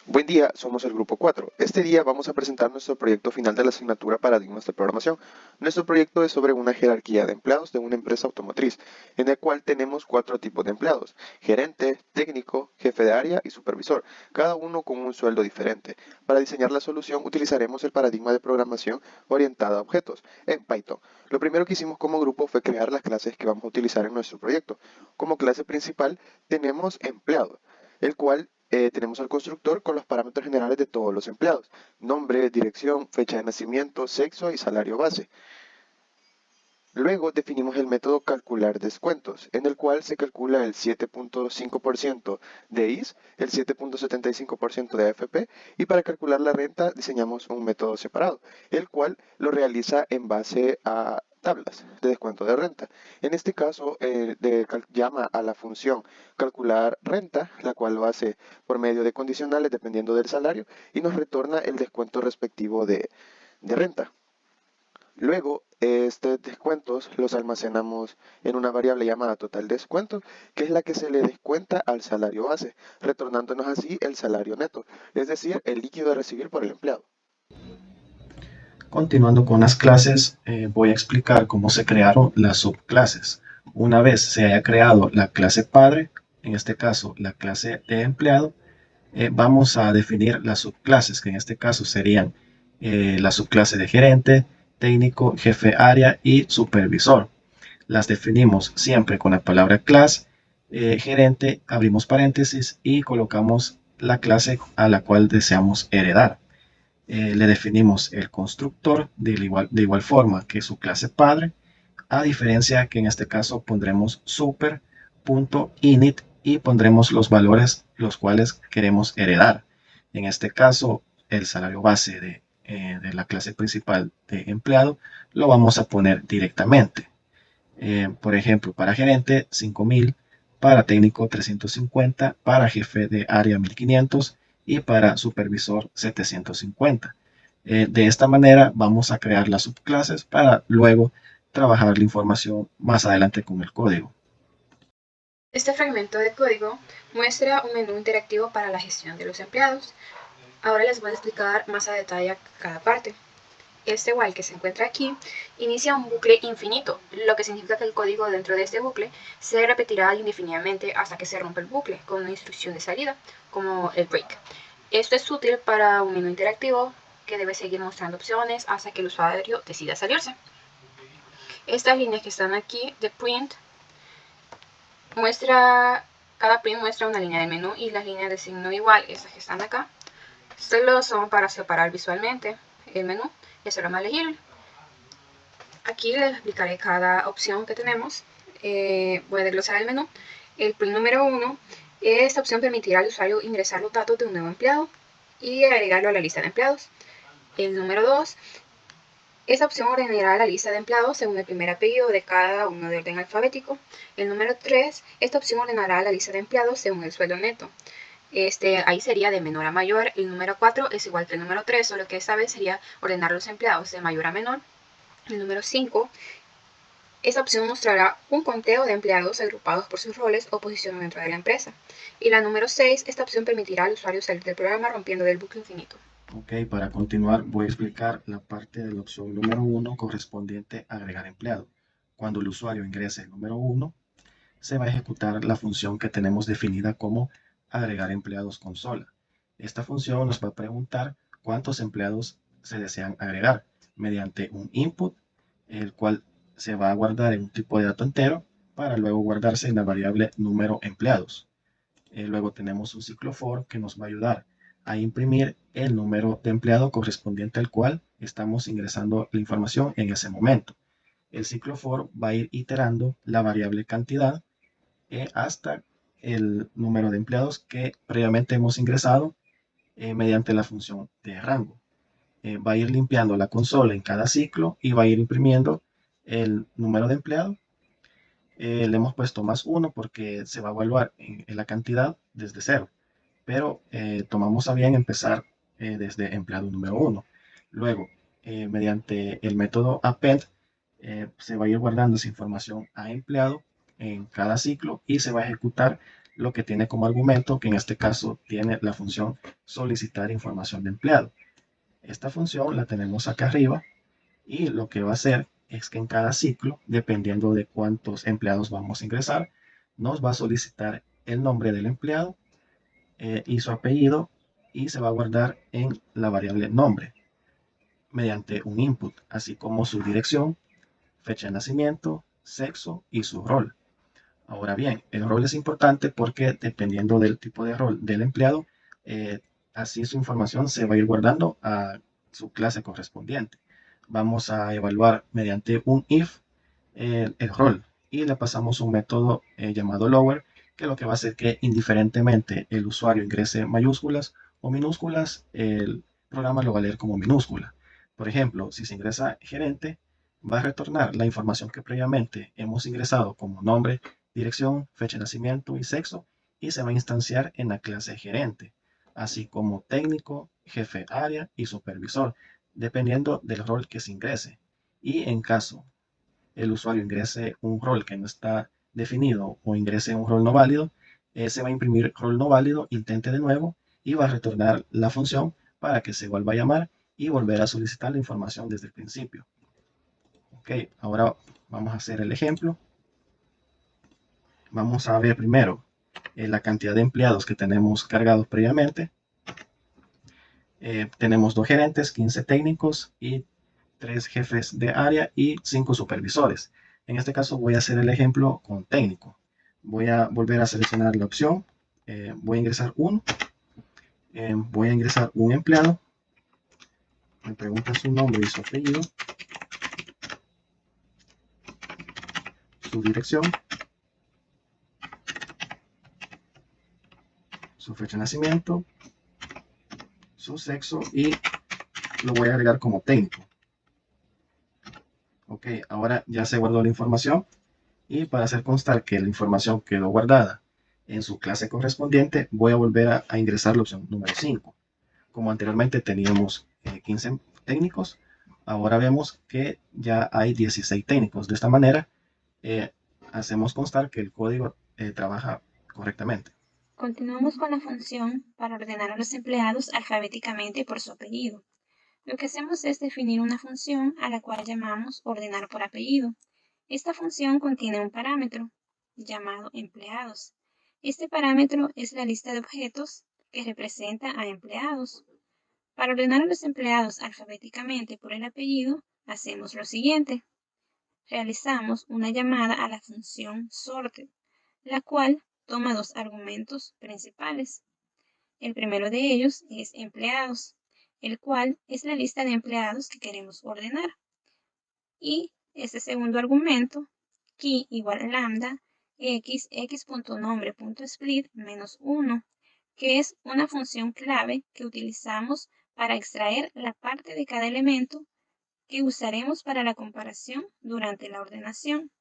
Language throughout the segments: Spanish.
Buen día, somos el grupo 4. Este día vamos a presentar nuestro proyecto final de la asignatura Paradigmas de Programación. Nuestro proyecto es sobre una jerarquía de empleados de una empresa automotriz, en el cual tenemos cuatro tipos de empleados: gerente, técnico, jefe de área y supervisor, cada uno con un sueldo diferente. Para diseñar la solución utilizaremos el paradigma de programación orientada a objetos en Python. Lo primero que hicimos como grupo fue crear las clases que vamos a utilizar en nuestro proyecto. Como clase principal tenemos empleado, el cual tenemos al constructor con los parámetros generales de todos los empleados: nombre, dirección, fecha de nacimiento, sexo y salario base. Luego definimos el método calcular descuentos, en el cual se calcula el 7.5% de IS, el 7.75% de AFP, y para calcular la renta diseñamos un método separado, el cual lo realiza en base a tablas de descuento de renta. En este caso, llama a la función calcular renta, la cual lo hace por medio de condicionales dependiendo del salario, y nos retorna el descuento respectivo de renta. Luego, estos descuentos los almacenamos en una variable llamada total descuento, que es la que se le descuenta al salario base, retornándonos así el salario neto, es decir, el líquido a recibir por el empleado. Continuando con las clases, voy a explicar cómo se crearon las subclases. Una vez se haya creado la clase padre, en este caso la clase de empleado, vamos a definir las subclases, que en este caso serían la subclase de gerente, técnico, jefe área y supervisor. Las definimos siempre con la palabra class, gerente, abrimos paréntesis y colocamos la clase a la cual deseamos heredar. Le definimos el constructor de igual forma que su clase padre, a diferencia que en este caso pondremos super.init y pondremos los valores los cuales queremos heredar. En este caso, el salario base de la clase principal de empleado lo vamos a poner directamente. Por ejemplo, para gerente 5.000, para técnico 350, para jefe de área 1.500 y para supervisor 750. De esta manera vamos a crear las subclases para luego trabajar la información más adelante con el código. Este fragmento de código muestra un menú interactivo para la gestión de los empleados. Ahora les voy a explicar más a detalle cada parte. Este while que se encuentra aquí inicia un bucle infinito, lo que significa que el código dentro de este bucle se repetirá indefinidamente hasta que se rompa el bucle con una instrucción de salida, como el break. Esto es útil para un menú interactivo que debe seguir mostrando opciones hasta que el usuario decida salirse. Estas líneas que están aquí de print cada print muestra una línea del menú y las líneas de signo igual, estas que están acá, solo son para separar visualmente el menú y hacerlo más legible. Aquí les explicaré cada opción que tenemos. Voy a desglosar el menú. El print número 1, esta opción permitirá al usuario ingresar los datos de un nuevo empleado y agregarlo a la lista de empleados. El número 2, esta opción ordenará la lista de empleados según el primer apellido de cada uno de orden alfabético. El número 3, esta opción ordenará la lista de empleados según el sueldo neto. Ahí sería de menor a mayor. El número 4 es igual que el número 3, solo que esta vez sería ordenar los empleados de mayor a menor. El número 5, esta opción mostrará un conteo de empleados agrupados por sus roles o posición dentro de la empresa. Y la número 6, esta opción permitirá al usuario salir del programa rompiendo del bucle infinito. Ok, para continuar voy a explicar la parte de la opción número 1 correspondiente a agregar empleado. Cuando el usuario ingrese el número 1, se va a ejecutar la función que tenemos definida como agregar empleados consola. Esta función nos va a preguntar cuántos empleados se desean agregar mediante un input, el cual se va a guardar en un tipo de dato entero para luego guardarse en la variable número empleados. Luego tenemos un ciclo for que nos va a ayudar a imprimir el número de empleado correspondiente al cual estamos ingresando la información en ese momento. El ciclo for va a ir iterando la variable cantidad hasta el número de empleados que previamente hemos ingresado mediante la función de rango. Va a ir limpiando la consola en cada ciclo y va a ir imprimiendo el número de empleados. Le hemos puesto +1 porque se va a evaluar en la cantidad desde cero, pero tomamos a bien empezar desde empleado número 1. Luego, mediante el método append, se va a ir guardando esa información a empleado en cada ciclo y se va a ejecutar lo que tiene como argumento, que en este caso tiene la función solicitar información de empleado. Esta función la tenemos acá arriba y lo que va a hacer es que en cada ciclo, dependiendo de cuántos empleados vamos a ingresar, nos va a solicitar el nombre del empleado y su apellido y se va a guardar en la variable nombre mediante un input, así como su dirección, fecha de nacimiento, sexo y su rol. Ahora bien, el rol es importante porque dependiendo del tipo de rol del empleado, así su información se va a ir guardando a su clase correspondiente. Vamos a evaluar mediante un if el rol y le pasamos un método llamado lower, que lo que va a hacer que indiferentemente el usuario ingrese mayúsculas o minúsculas, el programa lo va a leer como minúscula. Por ejemplo, si se ingresa gerente, va a retornar la información que previamente hemos ingresado como nombre, dirección, fecha de nacimiento y sexo, y se va a instanciar en la clase gerente, así como técnico, jefe área y supervisor, dependiendo del rol que se ingrese. Y en caso el usuario ingrese un rol que no está definido o ingrese un rol no válido, se va a imprimir rol no válido, intente de nuevo y va a retornar la función para que se vuelva a llamar y volver a solicitar la información desde el principio. Ok, ahora vamos a hacer el ejemplo. Vamos a ver primero la cantidad de empleados que tenemos cargados previamente. Tenemos 2 gerentes, 15 técnicos y 3 jefes de área y 5 supervisores. En este caso voy a hacer el ejemplo con técnico. Voy a volver a seleccionar la opción. Voy a ingresar uno. Voy a ingresar un empleado. Me pregunta su nombre y su apellido. Su dirección. Su fecha de nacimiento. Su sexo y lo voy a agregar como técnico. Ok, ahora ya se guardó la información y para hacer constar que la información quedó guardada en su clase correspondiente, voy a volver a ingresar la opción número 5. Como anteriormente teníamos 15 técnicos, ahora vemos que ya hay 16 técnicos. De esta manera, hacemos constar que el código trabaja correctamente. Continuamos con la función para ordenar a los empleados alfabéticamente por su apellido. Lo que hacemos es definir una función a la cual llamamos ordenar por apellido. Esta función contiene un parámetro llamado empleados. Este parámetro es la lista de objetos que representa a empleados. Para ordenar a los empleados alfabéticamente por el apellido, hacemos lo siguiente. Realizamos una llamada a la función sorted, la cual toma 2 argumentos principales. El primero de ellos es empleados, el cual es la lista de empleados que queremos ordenar. Y este segundo argumento, key igual lambda x.nombre.split menos 1, que es una función clave que utilizamos para extraer la parte de cada elemento que usaremos para la comparación durante la ordenación.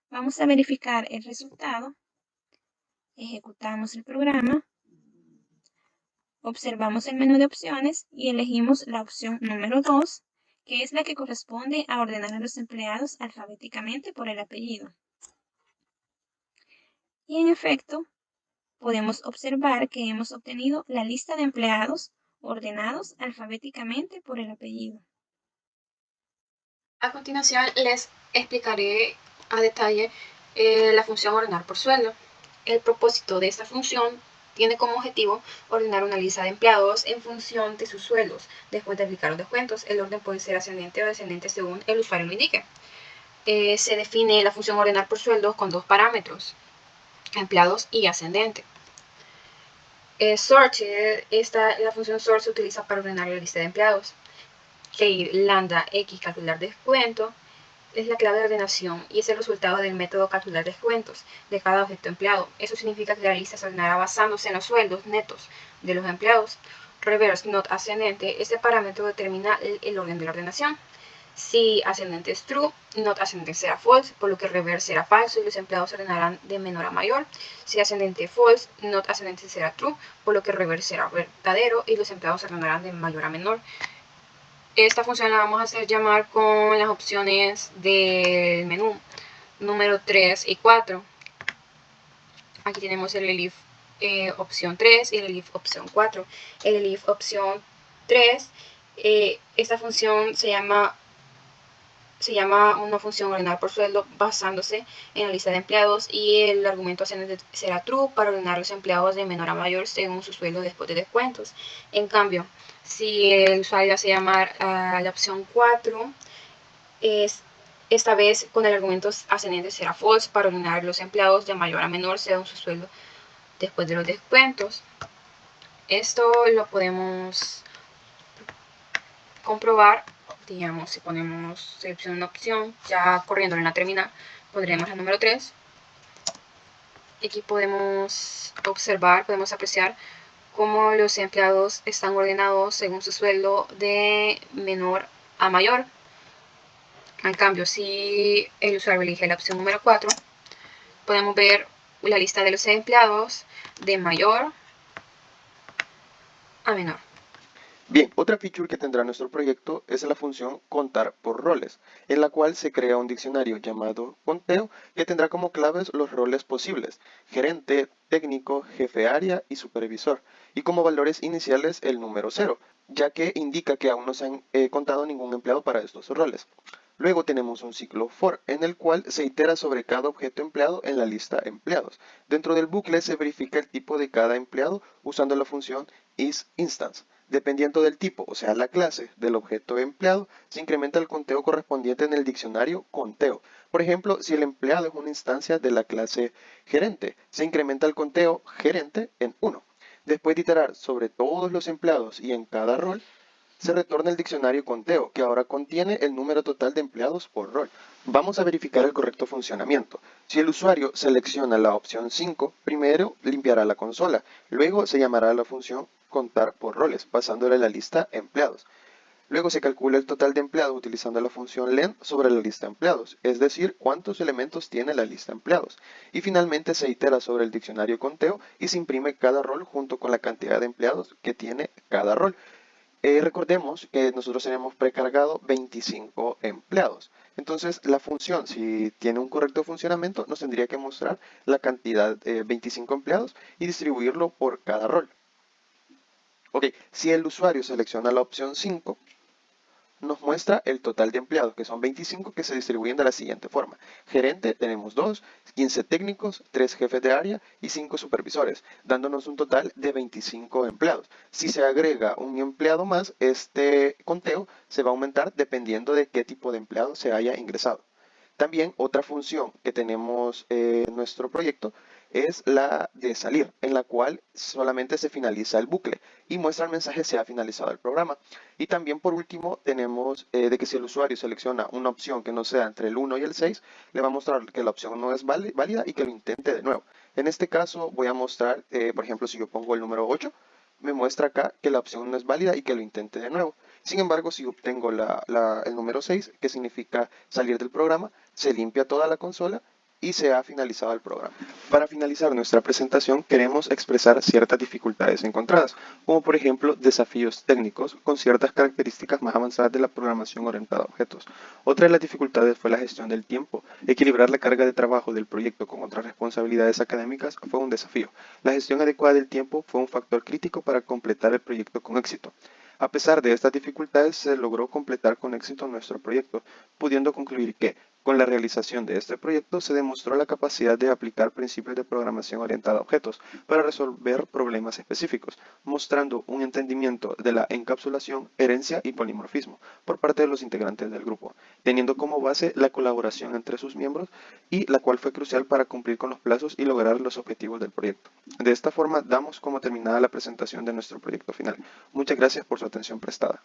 Vamos a verificar el resultado. Ejecutamos el programa. Observamos el menú de opciones y elegimos la opción número 2, que es la que corresponde a ordenar a los empleados alfabéticamente por el apellido. Y en efecto, podemos observar que hemos obtenido la lista de empleados ordenados alfabéticamente por el apellido. A continuación les explicaré a detalle la función ordenar por sueldo. El propósito de esta función tiene como objetivo ordenar una lista de empleados en función de sus sueldos. Después de aplicar los descuentos, el orden puede ser ascendente o descendente según el usuario lo indique. Se define la función ordenar por sueldos con 2 parámetros, empleados y ascendente. Sorted, la función sort se utiliza para ordenar la lista de empleados. Key lambda x calcular descuento es la clave de ordenación y es el resultado del método calcular descuentos de cada objeto empleado. Eso significa que la lista se ordenará basándose en los sueldos netos de los empleados. Reverse not ascendente, este parámetro determina el orden de la ordenación. Si ascendente es true, not ascendente será false, por lo que reverse será falso y los empleados se ordenarán de menor a mayor. Si ascendente false, not ascendente será true, por lo que reverse será verdadero y los empleados se ordenarán de mayor a menor. Esta función la vamos a hacer llamar con las opciones del menú número 3 y 4. Aquí tenemos el elif opción 3 y el elif opción 4. El elif opción 3, esta función se llama una función ordenar por sueldo basándose en la lista de empleados, y el argumento ascendente será true para ordenar los empleados de menor a mayor según su sueldo después de descuentos. En cambio, si el usuario hace llamar a la opción 4, esta vez con el argumento ascendente será false para ordenar los empleados de mayor a menor según su sueldo después de los descuentos. Esto lo podemos comprobar, digamos, si ponemos selección una opción, ya corriendo en la terminal, pondremos la número 3. Aquí podemos observar, podemos apreciar cómo los empleados están ordenados según su sueldo de menor a mayor. En cambio, si el usuario elige la opción número 4, podemos ver la lista de los empleados de mayor a menor. Bien, otra feature que tendrá nuestro proyecto es la función contar por roles, en la cual se crea un diccionario llamado conteo que tendrá como claves los roles posibles: gerente, técnico, jefe de área y supervisor, y como valores iniciales el número 0, ya que indica que aún no se han contado ningún empleado para estos roles. Luego tenemos un ciclo for, en el cual se itera sobre cada objeto empleado en la lista empleados. Dentro del bucle se verifica el tipo de cada empleado usando la función isInstance. Dependiendo del tipo, o sea, la clase del objeto empleado, se incrementa el conteo correspondiente en el diccionario conteo. Por ejemplo, si el empleado es una instancia de la clase gerente, se incrementa el conteo gerente en 1. Después de iterar sobre todos los empleados y en cada rol, se retorna el diccionario conteo, que ahora contiene el número total de empleados por rol. Vamos a verificar el correcto funcionamiento. Si el usuario selecciona la opción 5, primero limpiará la consola, luego se llamará a la función contar por roles, pasándole la lista empleados. Luego se calcula el total de empleados utilizando la función len sobre la lista empleados, es decir, cuántos elementos tiene la lista empleados. Y finalmente se itera sobre el diccionario conteo y se imprime cada rol junto con la cantidad de empleados que tiene cada rol. Recordemos que nosotros tenemos precargado 25 empleados. Entonces, la función, si tiene un correcto funcionamiento, nos tendría que mostrar la cantidad de 25 empleados y distribuirlo por cada rol. Ok, si el usuario selecciona la opción 5, nos muestra el total de empleados, que son 25, que se distribuyen de la siguiente forma. Gerente tenemos 2, 15 técnicos, 3 jefes de área y 5 supervisores, dándonos un total de 25 empleados. Si se agrega un empleado más, este conteo se va a aumentar dependiendo de qué tipo de empleado se haya ingresado. También otra función que tenemos en nuestro proyecto es la de salir, en la cual solamente se finaliza el bucle y muestra el mensaje "se ha finalizado el programa". Y también por último tenemos de que si el usuario selecciona una opción que no sea entre el 1 y el 6, le va a mostrar que la opción no es válida y que lo intente de nuevo. En este caso voy a mostrar, por ejemplo, si yo pongo el número 8, me muestra acá que la opción no es válida y que lo intente de nuevo. Sin embargo, si obtengo el número 6, que significa salir del programa, se limpia toda la consola y se ha finalizado el programa. Para finalizar nuestra presentación, queremos expresar ciertas dificultades encontradas, como por ejemplo desafíos técnicos con ciertas características más avanzadas de la programación orientada a objetos. Otra de las dificultades fue la gestión del tiempo. Equilibrar la carga de trabajo del proyecto con otras responsabilidades académicas fue un desafío. La gestión adecuada del tiempo fue un factor crítico para completar el proyecto con éxito. A pesar de estas dificultades, se logró completar con éxito nuestro proyecto, pudiendo concluir que, con la realización de este proyecto, se demostró la capacidad de aplicar principios de programación orientada a objetos para resolver problemas específicos, mostrando un entendimiento de la encapsulación, herencia y polimorfismo por parte de los integrantes del grupo, teniendo como base la colaboración entre sus miembros y la cual fue crucial para cumplir con los plazos y lograr los objetivos del proyecto. De esta forma, damos como terminada la presentación de nuestro proyecto final. Muchas gracias por su atención prestada.